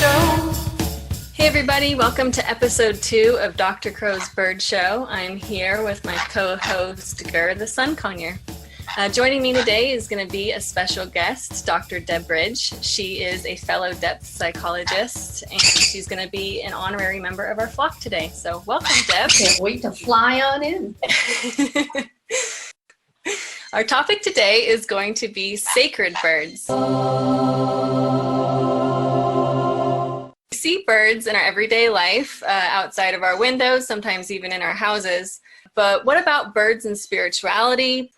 Show. Hey everybody, welcome to episode 2 of Dr. Crow's Bird Show. I'm here with my co-host, Gir the Sun Conure. Joining me today is going to be a special guest, Dr. Deb Bridge. She is a fellow depth psychologist, and she's going to be an honorary member of our flock today. So welcome, Deb. Can't wait to fly on in. Our topic today is going to be sacred birds. We see birds in our everyday life, outside of our windows, sometimes even in our houses. But what about birds and spirituality?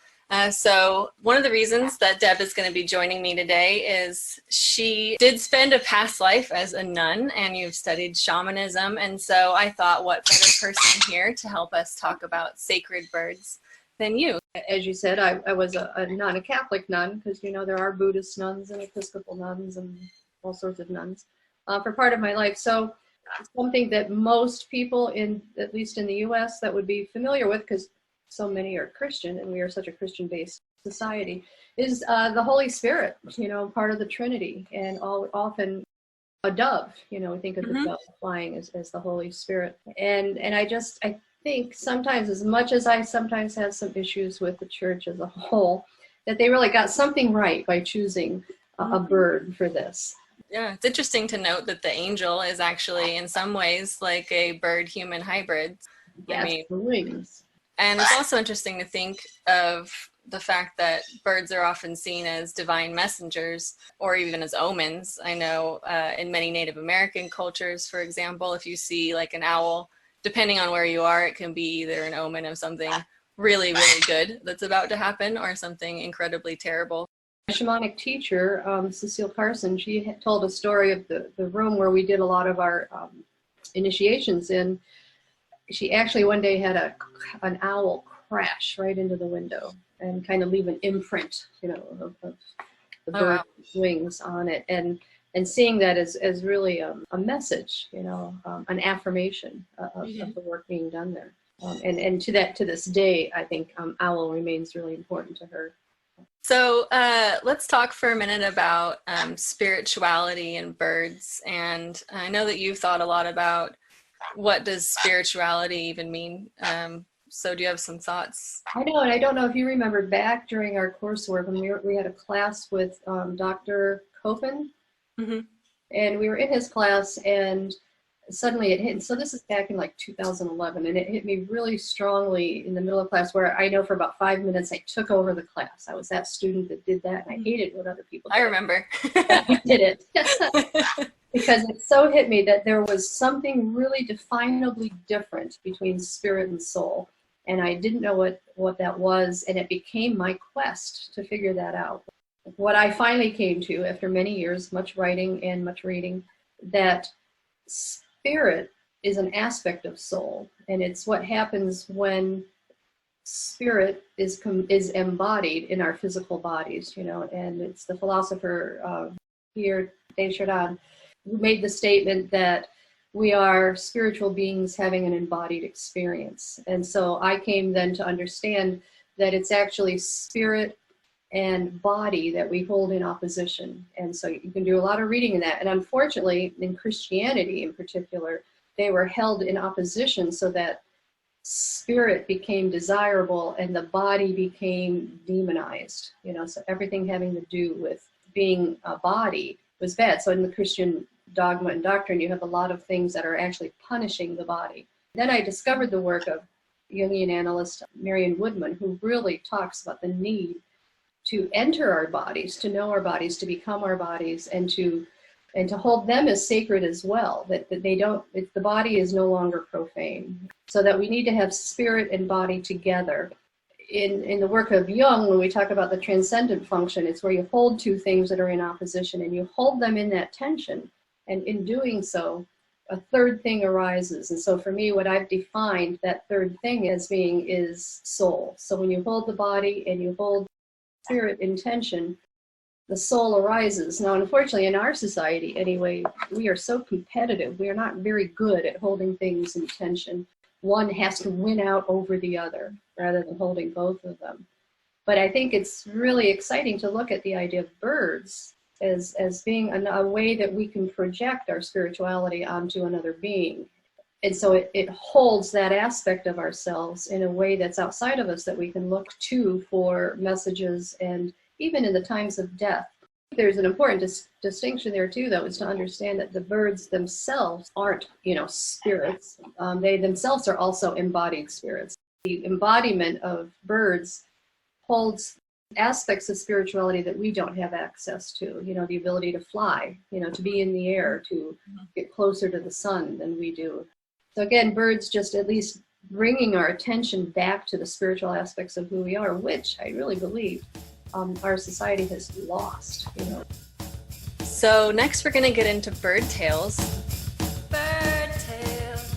So one of the reasons that Deb is going to be joining me today is she did spend a past life as a nun, and you've studied shamanism. And so I thought, what better person here to help us talk about sacred birds than you? As you said, I was a nun, a Catholic nun, because, you know, there are Buddhist nuns and Episcopal nuns and all sorts of nuns for part of my life. So something that most people, at least in the U.S., that would be familiar with, because so many are Christian and we are such a Christian-based society, is the Holy Spirit, you know, part of the Trinity, and often a dove. You know, we think of the dove flying as the Holy Spirit. And I think sometimes, as much as I sometimes have some issues with the church as a whole, that they really got something right by choosing a bird for this. Yeah, it's interesting to note that the angel is actually in some ways like a bird-human hybrid. Yes, wings. And it's also interesting to think of the fact that birds are often seen as divine messengers or even as omens. I know in many Native American cultures, for example, if you see like an owl, depending on where you are, it can be either an omen of something really, really good that's about to happen or something incredibly terrible. My shamanic teacher, Cecile Carson, she had told a story of the room where we did a lot of our initiations in. She actually one day had an owl crash right into the window and kind of leave an imprint, you know, of the bird's wings on it. And seeing that as really a message, you know, an affirmation of the work being done there. And to this day, I think owl remains really important to her. So let's talk for a minute about spirituality and birds. And I know that you've thought a lot about what does spirituality even mean. So do you have some thoughts? I know, and I don't know if you remember back during our coursework when we had a class with Dr. Copen. And we were in his class, and suddenly it hit. And so this is back in like 2011, and it hit me really strongly in the middle of class, where I know for about 5 minutes I took over the class. I was that student that did that, and I hated what other people did. I remember. I did it. Because it so hit me that there was something really definably different between spirit and soul. And I didn't know what that was, and it became my quest to figure that out. What I finally came to after many years, much writing and much reading, that spirit is an aspect of soul, and it's what happens when spirit is embodied in our physical bodies, you know. And it's the philosopher Gir the Sun Conure who made the statement that we are spiritual beings having an embodied experience. And so I came then to understand that it's actually spirit and body that we hold in opposition. And so you can do a lot of reading in that. And unfortunately, in Christianity in particular, they were held in opposition so that spirit became desirable and the body became demonized. You know, so everything having to do with being a body was bad. So in the Christian dogma and doctrine, you have a lot of things that are actually punishing the body. Then I discovered the work of Jungian analyst Marion Woodman, who really talks about the need to enter our bodies, to know our bodies, to become our bodies, and to hold them as sacred as well, that they don't, the body is no longer profane. So that we need to have spirit and body together. In the work of Jung, when we talk about the transcendent function, it's where you hold two things that are in opposition and you hold them in that tension. And in doing so, a third thing arises. And so for me, what I've defined that third thing as being is soul. So when you hold the body and you hold spirit in tension, the soul arises. Now, unfortunately, in our society anyway, we are so competitive. We are not very good at holding things in tension. One has to win out over the other rather than holding both of them. But I think it's really exciting to look at the idea of birds as being a way that we can project our spirituality onto another being. And so it holds that aspect of ourselves in a way that's outside of us that we can look to for messages, and even in the times of death. There's an important distinction there too, though, is to understand that the birds themselves aren't, spirits. They themselves are also embodied spirits. The embodiment of birds holds aspects of spirituality that we don't have access to, the ability to fly, to be in the air, to get closer to the sun than we do. So again, birds just at least bringing our attention back to the spiritual aspects of who we are, which I really believe our society has lost. So next we're going to get into bird tales. Bird tales.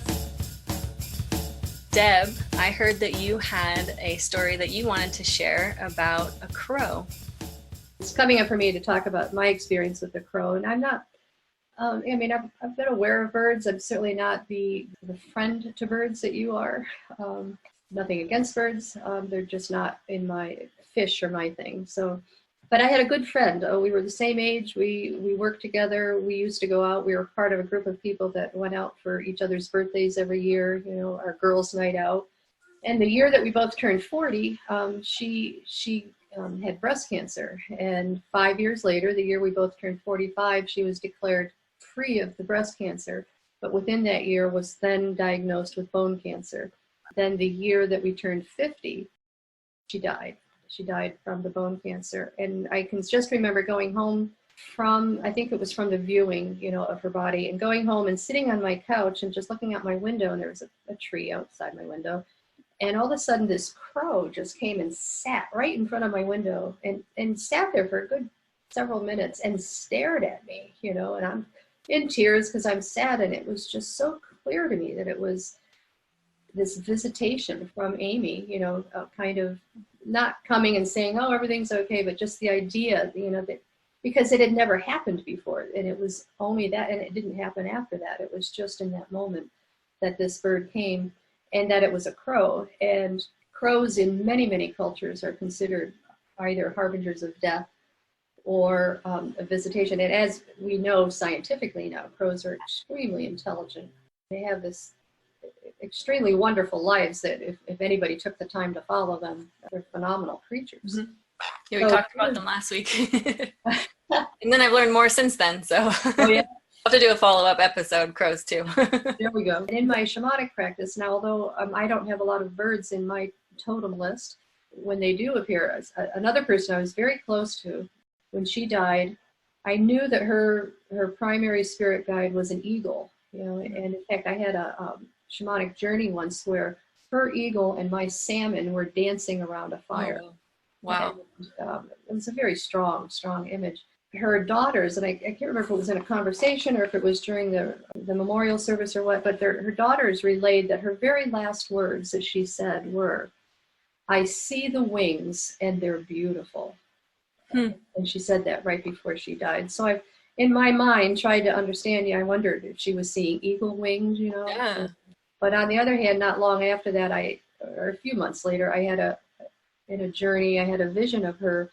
Deb, I heard that you had a story that you wanted to share about a crow. It's coming up for me to talk about my experience with the crow, and I'm not, I've been aware of birds. I'm certainly not the friend to birds that you are. Nothing against birds. They're just not in my fish or my thing. So, but I had a good friend. We were the same age. We worked together. We used to go out. We were part of a group of people that went out for each other's birthdays every year, our girls' night out. And the year that we both turned 40, she had breast cancer. And 5 years later, the year we both turned 45, she was declared free of the breast cancer. But within that year was then diagnosed with bone cancer. Then the year that we turned 50, she died. She died from the bone cancer. And I can just remember going home from, I think it was from the viewing, of her body, and going home and sitting on my couch and just looking out my window, and there was a tree outside my window. And all of a sudden this crow just came and sat right in front of my window and sat there for a good several minutes and stared at me, and I'm in tears because I'm sad. And it was just so clear to me that it was this visitation from Amy, kind of not coming and saying, oh, everything's okay, but just the idea, that because it had never happened before, and it was only that, and it didn't happen after that. It was just in that moment that this bird came, and that it was a crow. And crows in many, many cultures are considered either harbingers of death or a visitation. And as we know scientifically now, crows are extremely intelligent. They have this extremely wonderful lives that if anybody took the time to follow them, they're phenomenal creatures. Mm-hmm. Yeah, we talked about them last week. And then I've learned more since then, so oh, yeah. I'll have to do a follow-up episode, crows too. There we go. And in my shamanic practice, now although I don't have a lot of birds in my totem list, when they do appear, another person I was very close to, when she died, I knew that her primary spirit guide was an eagle. And in fact, I had a shamanic journey once where her eagle and my salmon were dancing around a fire. Oh, wow. And, it was a very strong image. Her daughters, and I can't remember if it was in a conversation or if it was during the memorial service or what, but her daughters relayed that her very last words that she said were, "I see the wings and they're beautiful." And she said that right before she died. So I've, in my mind, tried to understand, I wondered if she was seeing eagle wings, Yeah. But on the other hand, not long after that, or a few months later, I had in a journey, I had a vision of her.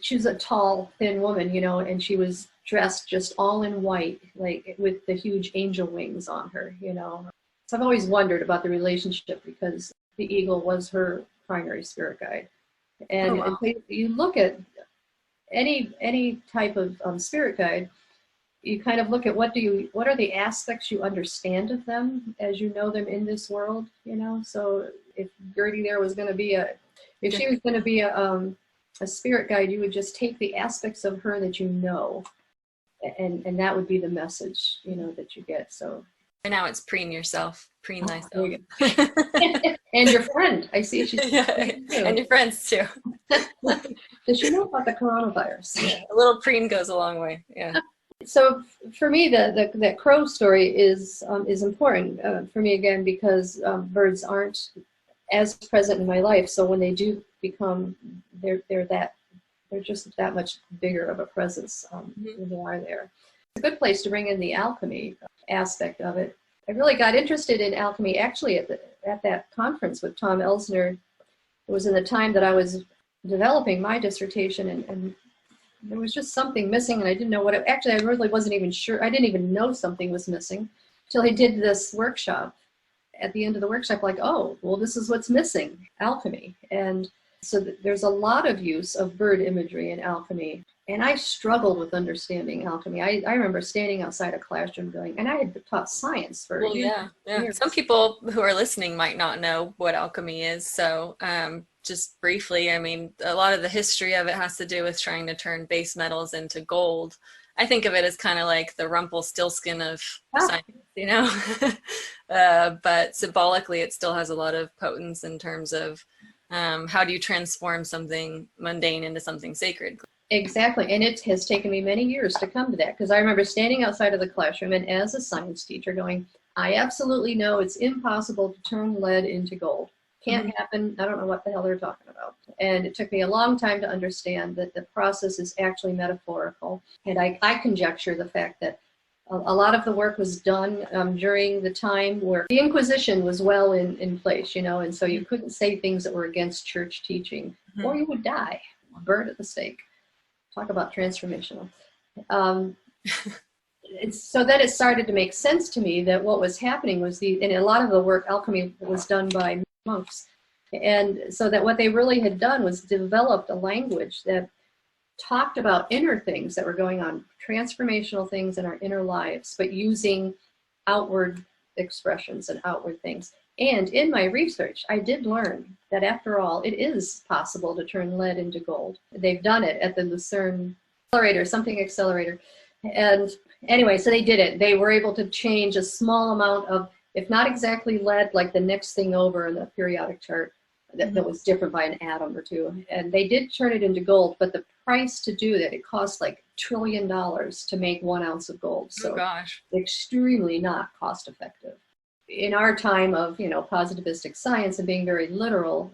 She was a tall, thin woman, and she was dressed just all in white, like with the huge angel wings on her, So I've always wondered about the relationship because the eagle was her primary spirit guide. And, wow. and you look at any type of spirit guide, you kind of look at what are the aspects you understand of them as you know them in this world, So if Gertie there was going to be if she was going to be a spirit guide, you would just take the aspects of her that and that would be the message, that you get. So right now it's preen yourself, preen thyself. You and your friend, I see she's and your friends too. Does she know about the coronavirus? Yeah, a little preen goes a long way. Yeah. So for me, that crow story is important for me again because birds aren't as present in my life. So when they do become, they're just that much bigger of a presence when they are there. It's a good place to bring in the alchemy aspect of it. I really got interested in alchemy actually at that conference with Tom Elsner. It was in the time that I was developing my dissertation and there was just something missing, and I didn't know what it, actually I really wasn't even sure. I didn't even know something was missing till I did this workshop. At the end of the workshop, like, oh, well, this is what's missing, alchemy. And so there's a lot of use of bird imagery in alchemy. And I struggled with understanding alchemy. I remember standing outside a classroom going, and I had taught science for years. Some people who are listening might not know what alchemy is. So just briefly, I mean, a lot of the history of it has to do with trying to turn base metals into gold. I think of it as kind of like the Rumpelstiltskin of science, you know, but symbolically it still has a lot of potence in terms of how do you transform something mundane into something sacred. Exactly, and it has taken me many years to come to that, because I remember standing outside of the classroom and as a science teacher going, I absolutely know it's impossible to turn lead into gold. Can't happen. I don't know what the hell they're talking about. And it took me a long time to understand that the process is actually metaphorical. And I conjecture the fact that a lot of the work was done during the time where the Inquisition was well in place, you know, and so you couldn't say things that were against church teaching, or you would die, burned at the stake. Talk about transformational. So then it started to make sense to me that what was happening was and a lot of the work, alchemy, was done by monks. And so that what they really had done was developed a language that talked about inner things that were going on, transformational things in our inner lives, but using outward expressions and outward things. And in my research, I did learn that after all, it is possible to turn lead into gold. They've done it at the Lucerne accelerator, something accelerator. And anyway, so they did it. They were able to change a small amount of, if not exactly lead, like the next thing over in the periodic chart that was different by an atom or two. And they did turn it into gold, but the price to do that, it cost like $1 trillion to make 1 ounce of gold. So oh gosh, extremely not cost effective. In our time of, you know, positivistic science and being very literal,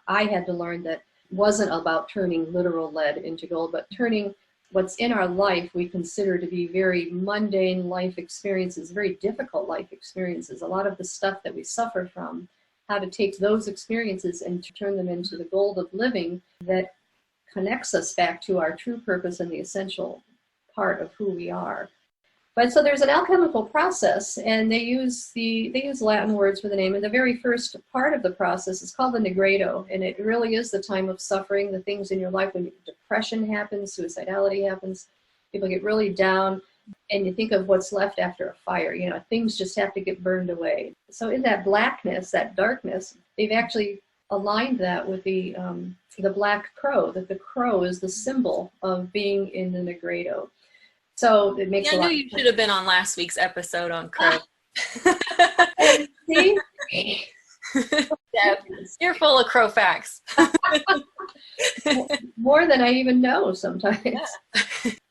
I had to learn that it wasn't about turning literal lead into gold, but turning what's in our life we consider to be very mundane life experiences, very difficult life experiences, a lot of the stuff that we suffer from, how to take those experiences and to turn them into the gold of living that connects us back to our true purpose and the essential part of who we are. But so there's an alchemical process, and they use Latin words for the name. And the very first part of the process is called the nigredo, and it really is the time of suffering, the things in your life when depression happens, suicidality happens, people get really down, and you think of what's left after a fire. You know, things just have to get burned away. So in that blackness, that darkness, they've actually aligned that with the black crow. That the crow is the symbol of being in the nigredo. So it makes I knew you should have been on last week's episode on crow. See? Deb, you're full of crow facts. More than I even know sometimes. Yeah.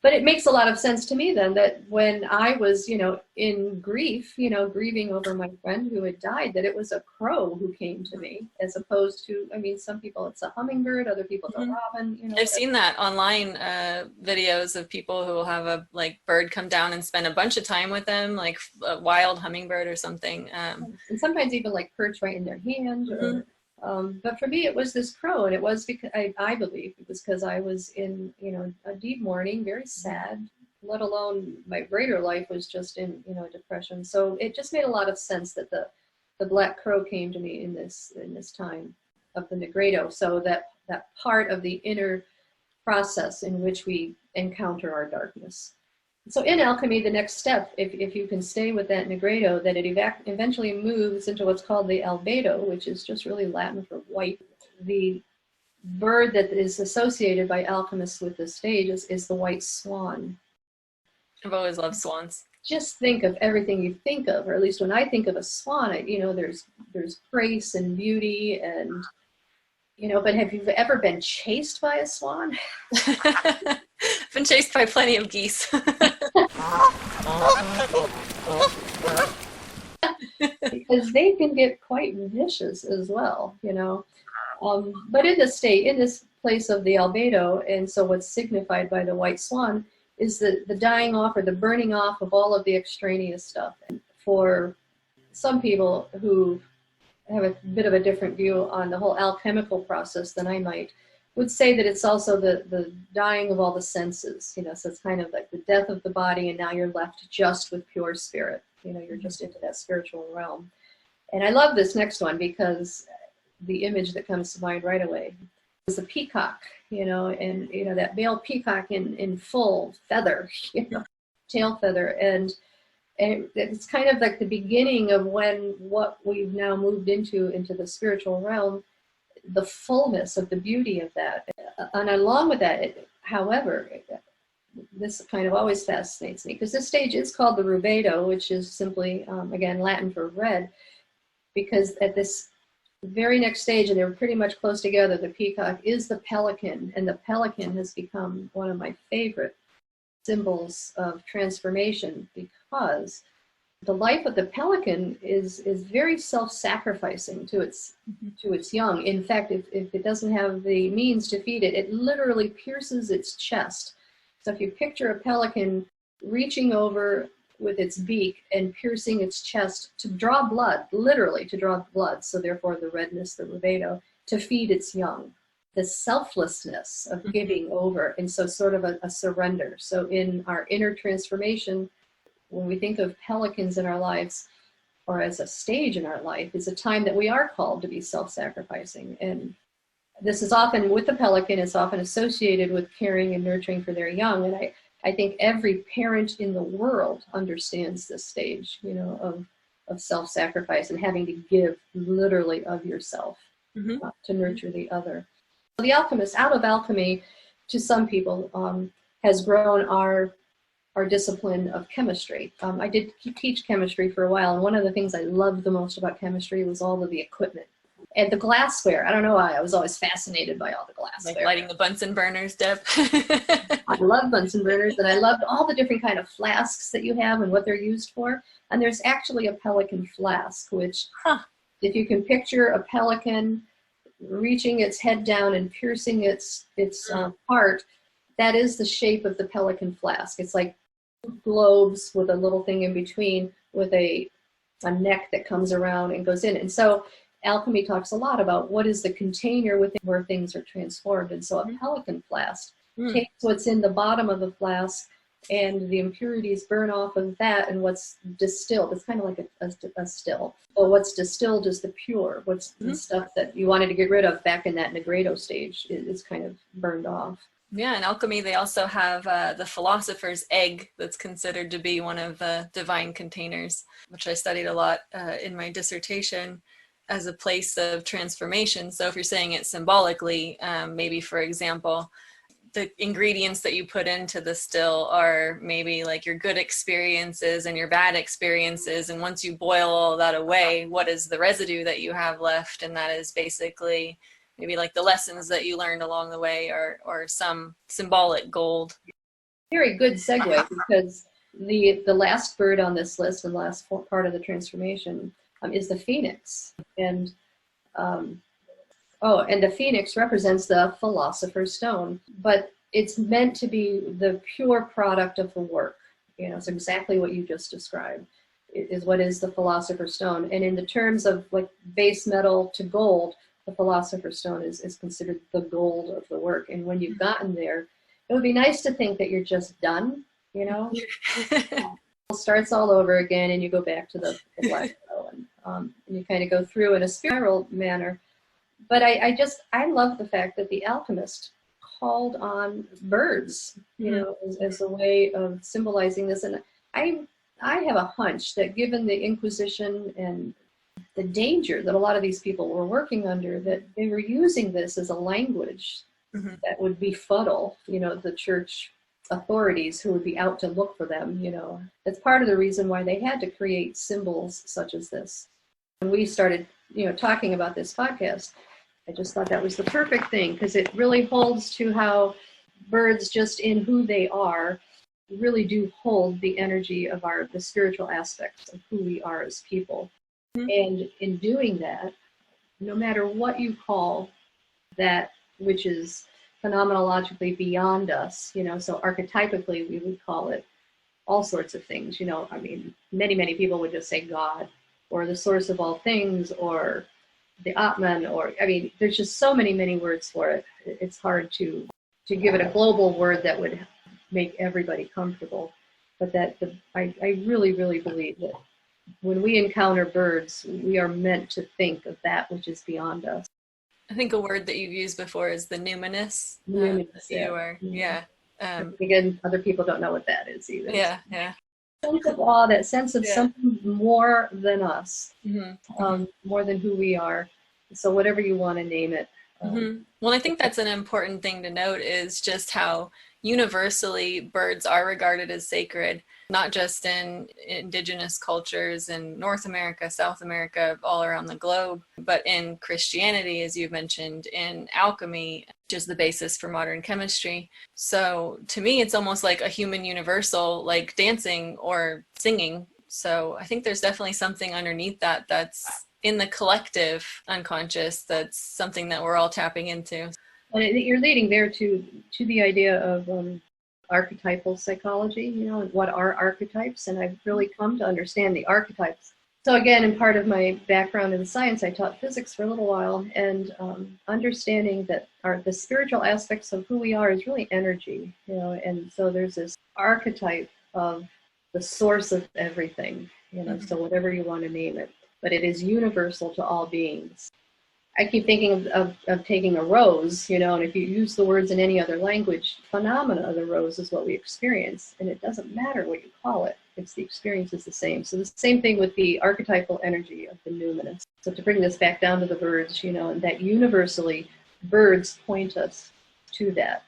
But it makes a lot of sense to me then that when I was, you know, in grief, you know, grieving over my friend who had died, that it was a crow who came to me, as opposed to, I mean, some people it's a hummingbird, other people it's a robin. You know, I've seen that online videos of people who will have a bird come down and spend a bunch of time with them, like a wild hummingbird or something. And sometimes even like perch right in their hand. Or, but for me, it was this crow, and it was because I believe it was because I was in, you know, a deep mourning, very sad, let alone my greater life was just in, you know, depression. So it just made a lot of sense that the black crow came to me in this time of the nigredo. So that part of the inner process in which we encounter our darkness. So in alchemy, the next step, if you can stay with that nigredo, that it eventually moves into what's called the albedo, which is just really Latin for white. The bird that is associated by alchemists with this stage is the white swan. I've always loved swans. Just think of everything you think of, or at least when I think of a swan, you know, there's grace and beauty and, you know, but have you ever been chased by a swan? I've been chased by plenty of geese. Because they can get quite vicious as well, you know. But in this place of the albedo, and so what's signified by the white swan is the dying off or the burning off of all of the extraneous stuff. And for some people who have a bit of a different view on the whole alchemical process than I might, would say that it's also the dying of all the senses, you know, so it's kind of like the death of the body, and now you're left just with pure spirit. You know, you're just into that spiritual realm. And I love this next one because the image that comes to mind right away is a peacock, you know, and, you know, that male peacock in full feather, you know, tail feather. And it's kind of like the beginning of what we've now moved into the spiritual realm, the fullness of the beauty of that. And along with that, however, this kind of always fascinates me, because this stage is called the rubedo, which is simply, again, Latin for red, because at this very next stage, and they were pretty much close together, the peacock is the pelican, and the pelican has become one of my favorite symbols of transformation, because the life of the pelican is very self-sacrificing to its young. In fact, if it doesn't have the means to feed it, it literally pierces its chest. So if you picture a pelican reaching over with its beak and piercing its chest to draw blood, literally to draw blood, so therefore the redness, the rubedo, to feed its young. The selflessness of giving over, and so sort of a surrender. So in our inner transformation, when we think of pelicans in our lives, or as a stage in our life, is a time that we are called to be self-sacrificing. And this is often, with the pelican, it's often associated with caring and nurturing for their young. And I think every parent in the world understands this stage, you know, of self-sacrifice and having to give literally of yourself to nurture the other. The alchemist, out of alchemy, to some people, has grown our discipline of chemistry. I did teach chemistry for a while, and one of the things I loved the most about chemistry was all of the equipment. And the glassware, I don't know why, I was always fascinated by all the glassware. Like lighting the Bunsen burners, Deb. I love Bunsen burners, and I loved all the different kind of flasks that you have and what they're used for. And there's actually a pelican flask, which, if you can picture a pelican reaching its head down and piercing its heart, that is the shape of the pelican flask. It's like globes with a little thing in between, with a neck that comes around and goes in. And so alchemy talks a lot about what is the container within where things are transformed. And so a pelican flask takes what's in the bottom of the flask, and the impurities burn off of that, and what's distilled, it's kind of like a still. But what's distilled is the pure. What's the stuff that you wanted to get rid of back in that negredo stage is kind of burned off. Yeah, in alchemy, they also have the philosopher's egg that's considered to be one of the divine containers, which I studied a lot in my dissertation as a place of transformation. So if you're saying it symbolically, maybe, for example, the ingredients that you put into the still are maybe like your good experiences and your bad experiences. And once you boil all that away, what is the residue that you have left? And that is basically maybe like the lessons that you learned along the way, or some symbolic gold. Very good segue, because the last bird on this list, and the last part of the transformation, is the phoenix. And and the phoenix represents the philosopher's stone, but it's meant to be the pure product of the work. You know, it's exactly what you just described. It is what is the philosopher's stone. And in the terms of like base metal to gold, the philosopher's stone is considered the gold of the work. And when you've gotten there, it would be nice to think that you're just done, you know? It starts all over again, and you go back to the black metal, and you kind of go through in a spiral manner. But I love the fact that the alchemist called on birds, you know, as a way of symbolizing this. And I have a hunch that given the Inquisition and the danger that a lot of these people were working under, that they were using this as a language that would befuddle, you know, the church authorities who would be out to look for them, you know. That's part of the reason why they had to create symbols such as this. When we started, you know, talking about this podcast, I just thought that was the perfect thing, because it really holds to how birds, just in who they are, really do hold the energy of the spiritual aspects of who we are as people. And in doing that, no matter what you call that which is phenomenologically beyond us, you know, so archetypically we would call it all sorts of things, you know. I mean, many people would just say God, or the source of all things, or the Atman, or, I mean, there's just so many words for it. It's hard to give it a global word that would make everybody comfortable. But I really believe that when we encounter birds, we are meant to think of that which is beyond us. I think a word that you've used before is the numinous. Yeah. Again, other people don't know what that is either. Yeah. Sense of awe, that sense of something more than us, Mm-hmm. more than who we are. So whatever you want to name it. Well, I think that's an important thing to note, is just how universally birds are regarded as sacred, not just in indigenous cultures in North America, South America, all around the globe, but in Christianity, as you mentioned, in alchemy, which is the basis for modern chemistry. So to me, it's almost like a human universal, like dancing or singing. So I think there's definitely something underneath that that's in the collective unconscious, that's something that we're all tapping into. And you're leading there to the idea of archetypal psychology, you know, and what are archetypes? And I've really come to understand the archetypes. So again, in part of my background in science, I taught physics for a little while, and understanding that the spiritual aspects of who we are is really energy, you know, and so there's this archetype of the source of everything, you know, so whatever you want to name it, but it is universal to all beings. I keep thinking of taking a rose, you know, and if you use the words in any other language, phenomena of the rose is what we experience, and it doesn't matter what you call it. It's the experience is the same. So the same thing with the archetypal energy of the numinous. So to bring this back down to the birds, you know, and that universally birds point us to that.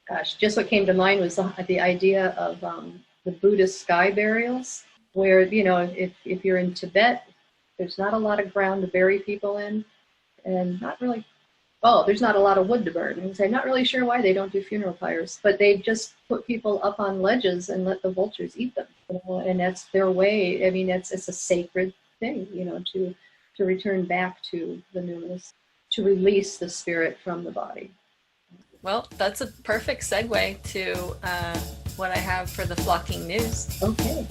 Gosh, just what came to mind was the idea of the Buddhist sky burials, where, you know, if you're in Tibet, there's not a lot of ground to bury people in. And there's not a lot of wood to burn. And I'm not really sure why they don't do funeral pyres, but they just put people up on ledges and let the vultures eat them. You know, and that's their way. I mean, it's a sacred thing, you know, to return back to the numinous, to release the spirit from the body. Well, that's a perfect segue to what I have for the flocking news. Okay.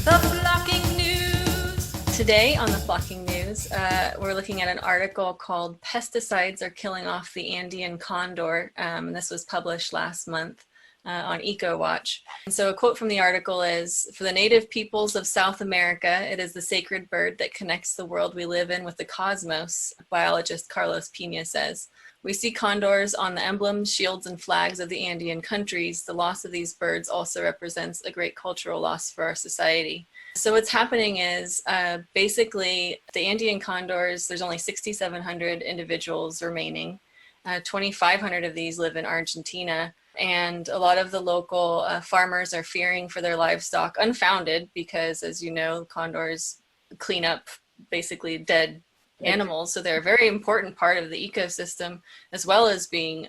The flocking news. Today on the flocking news, we're looking at an article called "Pesticides Are Killing Off the Andean Condor." And this was published last month on EcoWatch. And so a quote from the article is, "For the native peoples of South America, it is the sacred bird that connects the world we live in with the cosmos," biologist Carlos Pina says. "We see condors on the emblems, shields, and flags of the Andean countries. The loss of these birds also represents a great cultural loss for our society." So what's happening is basically the Andean condors, there's only 6,700 individuals remaining. 2,500 of these live in Argentina. And a lot of the local farmers are fearing for their livestock, unfounded, because, as you know, condors clean up basically dead animals. So they're a very important part of the ecosystem, as well as being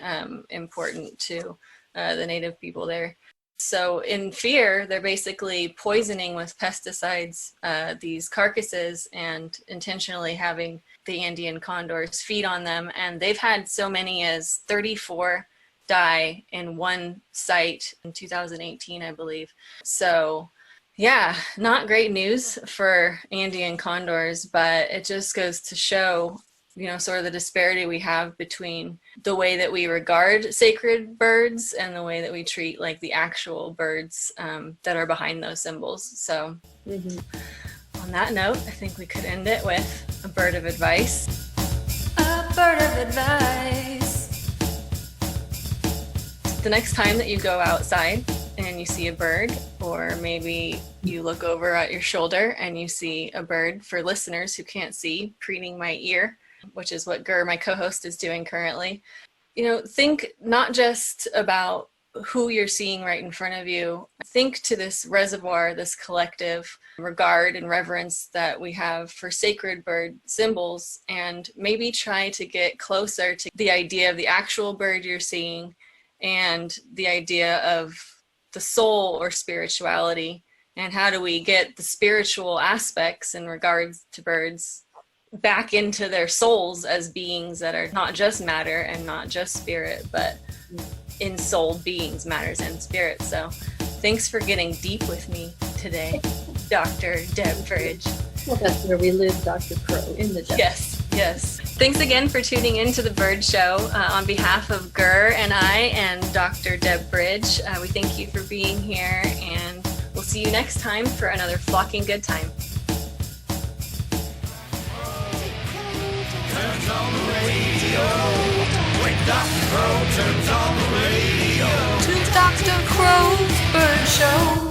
important to the native people there. So in fear, they're basically poisoning with pesticides these carcasses and intentionally having the Andean condors feed on them. And they've had so many as 34 die in one site in 2018, I believe. So yeah, not great news for Andean condors, but it just goes to show, you know, sort of the disparity we have between the way that we regard sacred birds and the way that we treat like the actual birds that are behind those symbols. So on that note, I think we could end it with a bird of advice. A bird of advice. The next time that you go outside and you see a bird, or maybe you look over at your shoulder and you see a bird, for listeners who can't see, preening my ear, which is what Gir, my co-host, is doing currently. You know, think not just about who you're seeing right in front of you. Think to this reservoir, this collective regard and reverence that we have for sacred bird symbols, and maybe try to get closer to the idea of the actual bird you're seeing and the idea of the soul or spirituality, and how do we get the spiritual aspects in regards to birds back into their souls as beings that are not just matter and not just spirit, but in-souled beings, matters and spirit. So thanks for getting deep with me today, Dr. Deb Bridge. Well, that's where we live, Dr. Crow, in the desert. Yes, yes. Thanks again for tuning in to the Bird Show. On behalf of Gir and I and Dr. Deb Bridge, we thank you for being here, and we'll see you next time for another flocking good time. Turns on the radio. When Dr. Crow turns on the radio. To Dr. Crow's Bird Show.